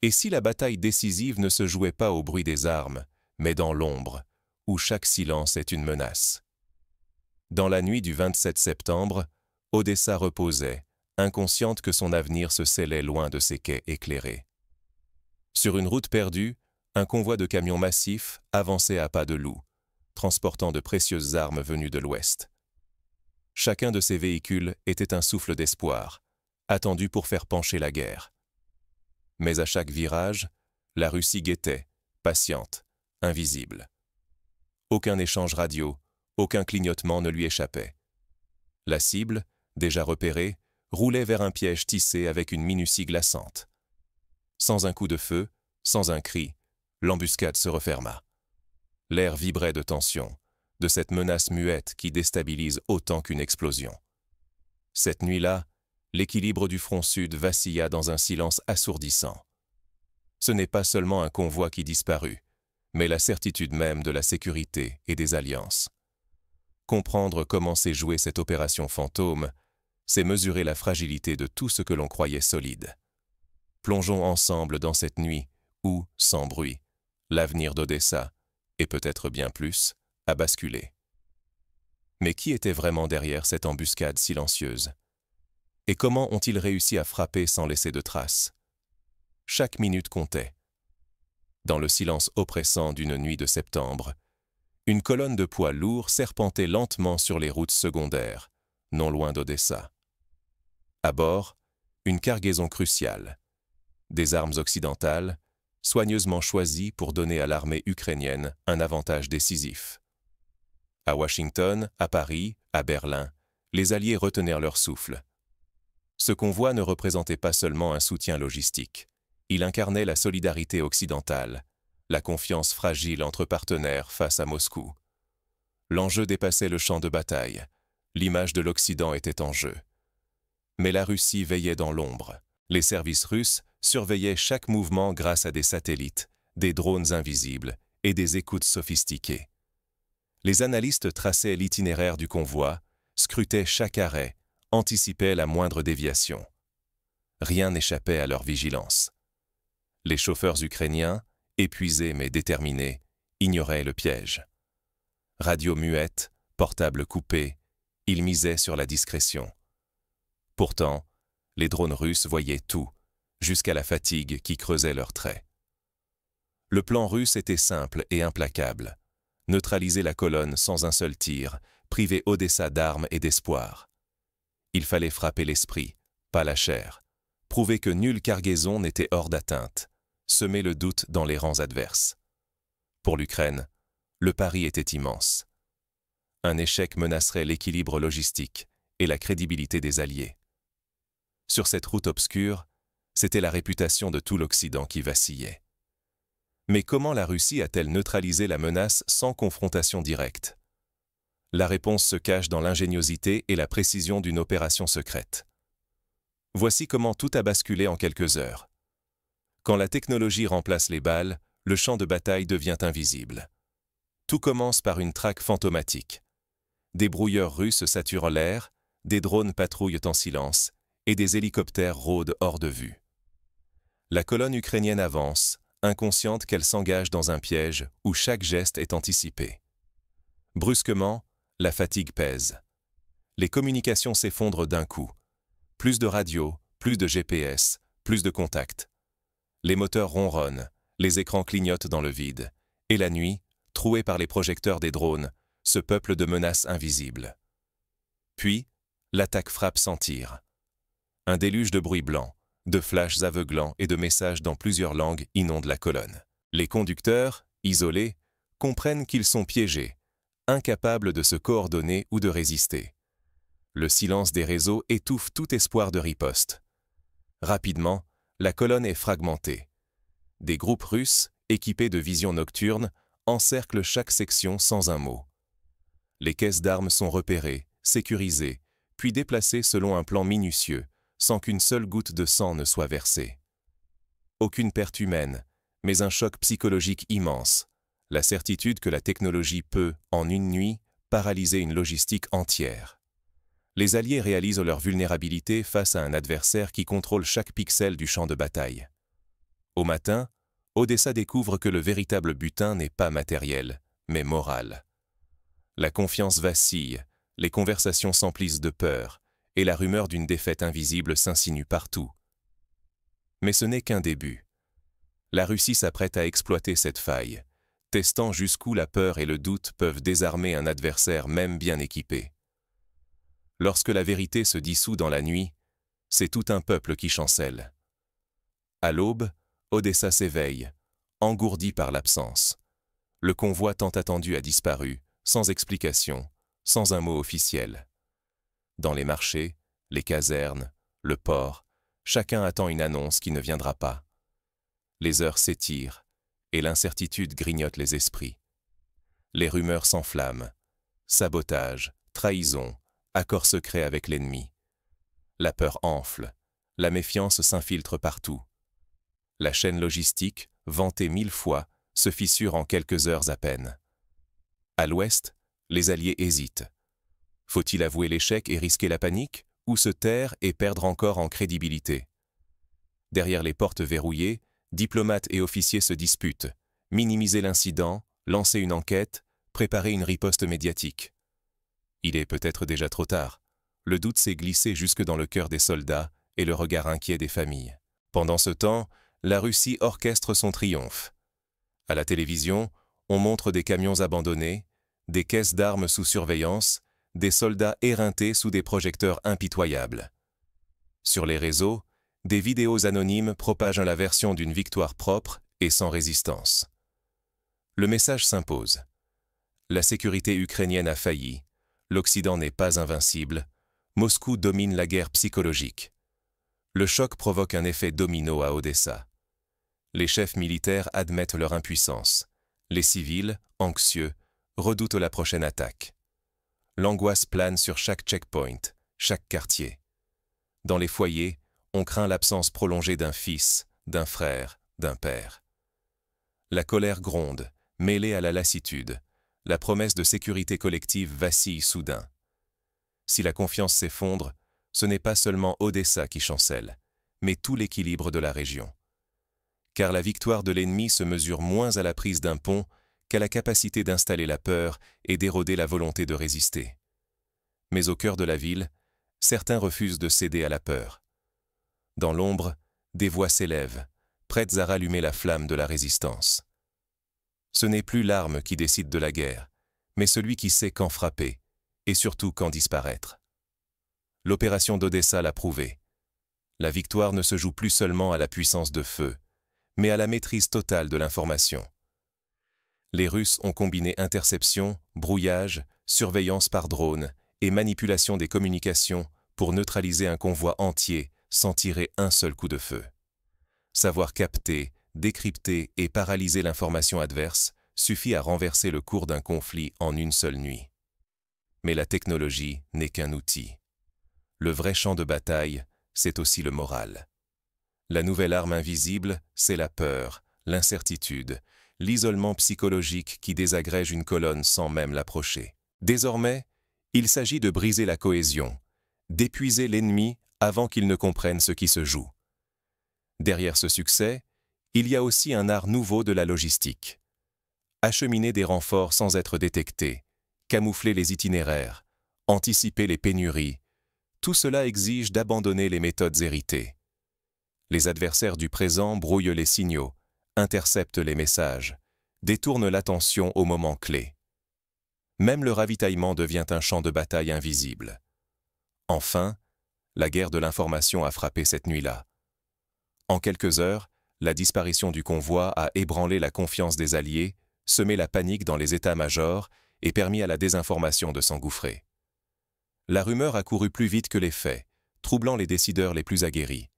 Et si la bataille décisive ne se jouait pas au bruit des armes, mais dans l'ombre, où chaque silence est une menace? Dans la nuit du 27 septembre, Odessa reposait, inconsciente que son avenir se scellait loin de ses quais éclairés. Sur une route perdue, un convoi de camions massifs avançait à pas de loup, transportant de précieuses armes venues de l'Ouest. Chacun de ces véhicules était un souffle d'espoir, attendu pour faire pencher la guerre. Mais à chaque virage, la Russie guettait, patiente, invisible. Aucun échange radio, aucun clignotement ne lui échappait. La cible, déjà repérée, roulait vers un piège tissé avec une minutie glaçante. Sans un coup de feu, sans un cri, l'embuscade se referma. L'air vibrait de tension, de cette menace muette qui déstabilise autant qu'une explosion. Cette nuit-là, l'équilibre du front sud vacilla dans un silence assourdissant. Ce n'est pas seulement un convoi qui disparut, mais la certitude même de la sécurité et des alliances. Comprendre comment s'est jouée cette opération fantôme, c'est mesurer la fragilité de tout ce que l'on croyait solide. Plongeons ensemble dans cette nuit où, sans bruit, l'avenir d'Odessa, et peut-être bien plus, a basculé. Mais qui était vraiment derrière cette embuscade silencieuse? Et comment ont-ils réussi à frapper sans laisser de traces? Chaque minute comptait. Dans le silence oppressant d'une nuit de septembre, une colonne de poids lourds serpentait lentement sur les routes secondaires, non loin d'Odessa. À bord, une cargaison cruciale. Des armes occidentales, soigneusement choisies pour donner à l'armée ukrainienne un avantage décisif. À Washington, à Paris, à Berlin, les Alliés retenèrent leur souffle. Ce convoi ne représentait pas seulement un soutien logistique. Il incarnait la solidarité occidentale, la confiance fragile entre partenaires face à Moscou. L'enjeu dépassait le champ de bataille. L'image de l'Occident était en jeu. Mais la Russie veillait dans l'ombre. Les services russes surveillaient chaque mouvement grâce à des satellites, des drones invisibles et des écoutes sophistiquées. Les analystes traçaient l'itinéraire du convoi, scrutaient chaque arrêt, anticipaient la moindre déviation. Rien n'échappait à leur vigilance. Les chauffeurs ukrainiens, épuisés mais déterminés, ignoraient le piège. Radio muette, portable coupé, ils misaient sur la discrétion. Pourtant, les drones russes voyaient tout, jusqu'à la fatigue qui creusait leurs traits. Le plan russe était simple et implacable. Neutraliser la colonne sans un seul tir, priver Odessa d'armes et d'espoir. Il fallait frapper l'esprit, pas la chair, prouver que nulle cargaison n'était hors d'atteinte, semer le doute dans les rangs adverses. Pour l'Ukraine, le pari était immense. Un échec menacerait l'équilibre logistique et la crédibilité des Alliés. Sur cette route obscure, c'était la réputation de tout l'Occident qui vacillait. Mais comment la Russie a-t-elle neutralisé la menace sans confrontation directe? La réponse se cache dans l'ingéniosité et la précision d'une opération secrète. Voici comment tout a basculé en quelques heures. Quand la technologie remplace les balles, le champ de bataille devient invisible. Tout commence par une traque fantomatique. Des brouilleurs russes saturent l'air, des drones patrouillent en silence, et des hélicoptères rôdent hors de vue. La colonne ukrainienne avance, inconsciente qu'elle s'engage dans un piège où chaque geste est anticipé. Brusquement, la fatigue pèse. Les communications s'effondrent d'un coup. Plus de radios, plus de GPS, plus de contacts. Les moteurs ronronnent, les écrans clignotent dans le vide, et la nuit, trouée par les projecteurs des drones, se peuple de menaces invisibles. Puis, l'attaque frappe sans tir. Un déluge de bruit blanc, de flashs aveuglants et de messages dans plusieurs langues inondent la colonne. Les conducteurs, isolés, comprennent qu'ils sont piégés, incapables de se coordonner ou de résister. Le silence des réseaux étouffe tout espoir de riposte. Rapidement, la colonne est fragmentée. Des groupes russes, équipés de visions nocturnes, encerclent chaque section sans un mot. Les caisses d'armes sont repérées, sécurisées, puis déplacées selon un plan minutieux, sans qu'une seule goutte de sang ne soit versée. Aucune perte humaine, mais un choc psychologique immense, la certitude que la technologie peut, en une nuit, paralyser une logistique entière. Les Alliés réalisent leur vulnérabilité face à un adversaire qui contrôle chaque pixel du champ de bataille. Au matin, Odessa découvre que le véritable butin n'est pas matériel, mais moral. La confiance vacille, les conversations s'emplissent de peur, et la rumeur d'une défaite invisible s'insinue partout. Mais ce n'est qu'un début. La Russie s'apprête à exploiter cette faille, testant jusqu'où la peur et le doute peuvent désarmer un adversaire même bien équipé. Lorsque la vérité se dissout dans la nuit, c'est tout un peuple qui chancelle. À l'aube, Odessa s'éveille, engourdi par l'absence. Le convoi tant attendu a disparu, sans explication, sans un mot officiel. Dans les marchés, les casernes, le port, chacun attend une annonce qui ne viendra pas. Les heures s'étirent, et l'incertitude grignote les esprits. Les rumeurs s'enflamment. Sabotage, trahison, accords secrets avec l'ennemi. La peur enfle, la méfiance s'infiltre partout. La chaîne logistique, vantée 1000 fois, se fissure en quelques heures à peine. À l'ouest, les Alliés hésitent. Faut-il avouer l'échec et risquer la panique, ou se taire et perdre encore en crédibilité? Derrière les portes verrouillées, diplomates et officiers se disputent, minimiser l'incident, lancer une enquête, préparer une riposte médiatique. Il est peut-être déjà trop tard. Le doute s'est glissé jusque dans le cœur des soldats et le regard inquiet des familles. Pendant ce temps, la Russie orchestre son triomphe. À la télévision, on montre des camions abandonnés, des caisses d'armes sous surveillance, des soldats éreintés sous des projecteurs impitoyables. Sur les réseaux, des vidéos anonymes propagent la version d'une victoire propre et sans résistance. Le message s'impose. La sécurité ukrainienne a failli, l'Occident n'est pas invincible, Moscou domine la guerre psychologique. Le choc provoque un effet domino à Odessa. Les chefs militaires admettent leur impuissance. Les civils, anxieux, redoutent la prochaine attaque. L'angoisse plane sur chaque checkpoint, chaque quartier. Dans les foyers, on craint l'absence prolongée d'un fils, d'un frère, d'un père. La colère gronde, mêlée à la lassitude. La promesse de sécurité collective vacille soudain. Si la confiance s'effondre, ce n'est pas seulement Odessa qui chancelle, mais tout l'équilibre de la région. Car la victoire de l'ennemi se mesure moins à la prise d'un pont qu'à la capacité d'installer la peur et d'éroder la volonté de résister. Mais au cœur de la ville, certains refusent de céder à la peur. Dans l'ombre, des voix s'élèvent, prêtes à rallumer la flamme de la résistance. Ce n'est plus l'arme qui décide de la guerre, mais celui qui sait quand frapper, et surtout quand disparaître. L'opération d'Odessa l'a prouvé. La victoire ne se joue plus seulement à la puissance de feu, mais à la maîtrise totale de l'information. Les Russes ont combiné interception, brouillage, surveillance par drone et manipulation des communications pour neutraliser un convoi entier sans tirer un seul coup de feu. Savoir capter, décrypter et paralyser l'information adverse suffit à renverser le cours d'un conflit en une seule nuit. Mais la technologie n'est qu'un outil. Le vrai champ de bataille, c'est aussi le moral. La nouvelle arme invisible, c'est la peur, l'incertitude, l'isolement psychologique qui désagrège une colonne sans même l'approcher. Désormais, il s'agit de briser la cohésion, d'épuiser l'ennemi avant qu'il ne comprenne ce qui se joue. Derrière ce succès, il y a aussi un art nouveau de la logistique. Acheminer des renforts sans être détectés, camoufler les itinéraires, anticiper les pénuries, tout cela exige d'abandonner les méthodes héritées. Les adversaires du présent brouillent les signaux, interceptent les messages, détournent l'attention au moment clé. Même le ravitaillement devient un champ de bataille invisible. Enfin, la guerre de l'information a frappé cette nuit-là. En quelques heures, la disparition du convoi a ébranlé la confiance des Alliés, semé la panique dans les états-majors et permis à la désinformation de s'engouffrer. La rumeur a couru plus vite que les faits, troublant les décideurs les plus aguerris.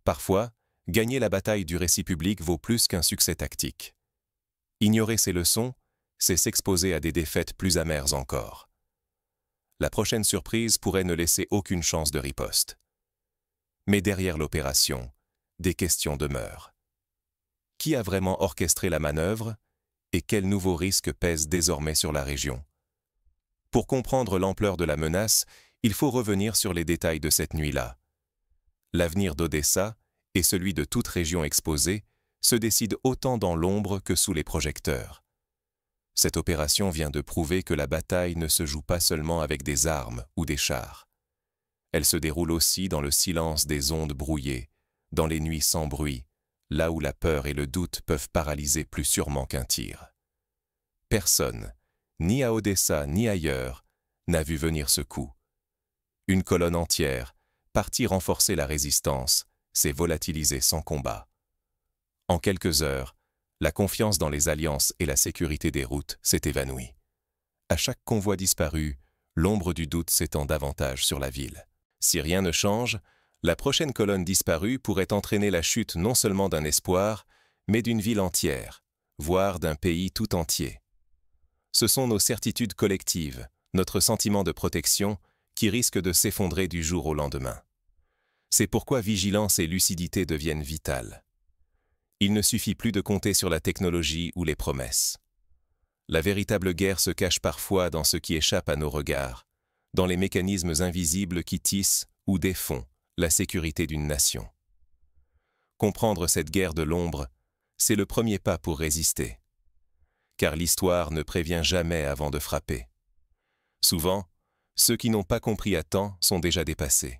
Parfois, gagner la bataille du récit public vaut plus qu'un succès tactique. Ignorer ces leçons, c'est s'exposer à des défaites plus amères encore. La prochaine surprise pourrait ne laisser aucune chance de riposte. Mais derrière l'opération, des questions demeurent. Qui a vraiment orchestré la manœuvre et quels nouveaux risques pèsent désormais sur la région? Pour comprendre l'ampleur de la menace, il faut revenir sur les détails de cette nuit-là. L'avenir d'Odessa et celui de toute région exposée se décide autant dans l'ombre que sous les projecteurs. Cette opération vient de prouver que la bataille ne se joue pas seulement avec des armes ou des chars. Elle se déroule aussi dans le silence des ondes brouillées, dans les nuits sans bruit, là où la peur et le doute peuvent paralyser plus sûrement qu'un tir. Personne, ni à Odessa ni ailleurs, n'a vu venir ce coup. Une colonne entière, partie renforcer la résistance, s'est volatilisée sans combat. En quelques heures, la confiance dans les alliances et la sécurité des routes s'est évanouie. À chaque convoi disparu, l'ombre du doute s'étend davantage sur la ville. Si rien ne change, la prochaine colonne disparue pourrait entraîner la chute non seulement d'un espoir, mais d'une ville entière, voire d'un pays tout entier. Ce sont nos certitudes collectives, notre sentiment de protection, qui risquent de s'effondrer du jour au lendemain. C'est pourquoi vigilance et lucidité deviennent vitales. Il ne suffit plus de compter sur la technologie ou les promesses. La véritable guerre se cache parfois dans ce qui échappe à nos regards, dans les mécanismes invisibles qui tissent ou défont la sécurité d'une nation. Comprendre cette guerre de l'ombre, c'est le premier pas pour résister. Car l'histoire ne prévient jamais avant de frapper. Souvent, ceux qui n'ont pas compris à temps sont déjà dépassés.